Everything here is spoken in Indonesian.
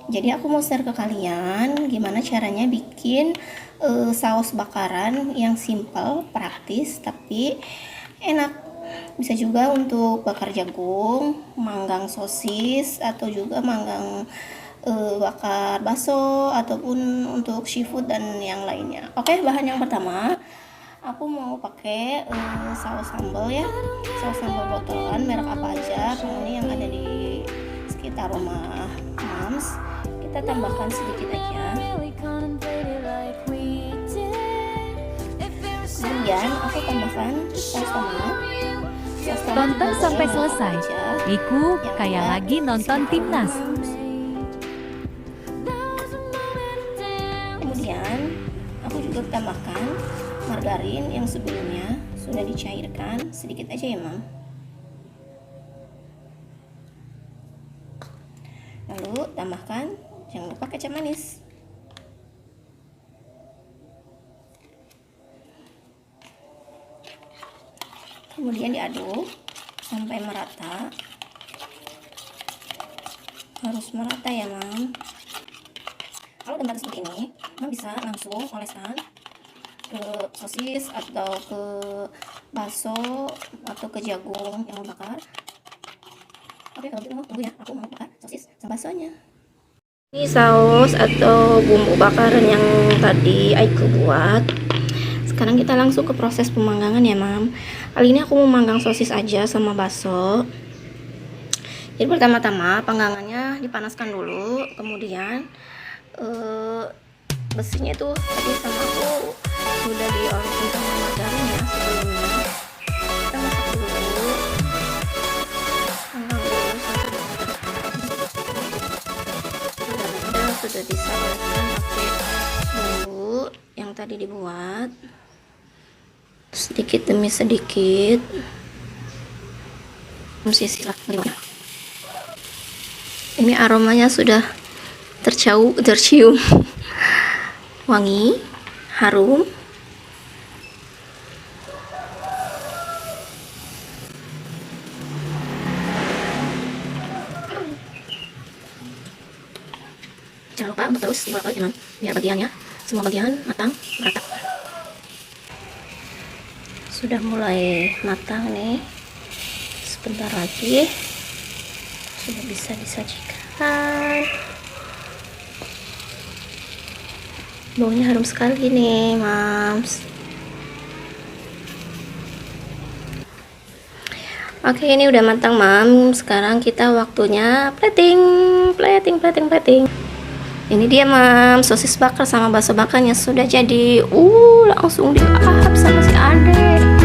Jadi aku mau share ke kalian gimana caranya bikin saus bakaran yang simple, praktis, tapi enak. Bisa juga untuk bakar jagung, manggang sosis, atau juga manggang bakar bakso, ataupun untuk seafood dan yang lainnya. Oke, bahan yang pertama aku mau pakai saus sambal ya, saus sambal botolan merek apa aja, pokoknya yang ada di sekitar rumah Mams. Kita tambahkan sedikit aja, kemudian aku tambahkan saus tomat. Tonton sampai selesai. Miku kayak lagi nonton timnas. Kemudian aku juga tambahkan margarin yang sebelumnya sudah dicairkan, sedikit aja ya Mam. Lalu tambahkan, jangan lupa kecap manis. Kemudian diaduk sampai merata. Harus merata ya Mam. Kalau udah merata seperti ini, Mam bisa langsung oleskan ke sosis atau ke bakso atau ke jagung yang mau bakar. Oke, kalau gitu tunggu ya, aku mau bakar sosis sama baksonya. Ini saus atau bumbu bakaran yang tadi aku buat. Sekarang kita langsung ke proses pemanggangan ya Mam. Kali ini aku mau manggang sosis aja sama bakso. Jadi pertama-tama panggangannya dipanaskan dulu, kemudian besinya itu tadi sama aku sudah diolesin sama margarin ya sebelumnya. Kita masak dulu, panggang dulu sampai sudah bisa oleskan pakai bumbu yang tadi dibuat sedikit demi sedikit. Sisilah ini aromanya sudah tercium wangi, harum. Jangan lupa untuk terus dibolak-balik ya Mam, biar bagiannya semua bagian matang merata. Sudah mulai matang nih, sebentar lagi sudah bisa disajikan. Baunya harum sekali nih Mams. Oke, ini udah matang Mam. Sekarang kita waktunya plating. Ini dia Mam, sosis bakar sama bakso bakarnya sudah jadi. Langsung dilahap sama si adek.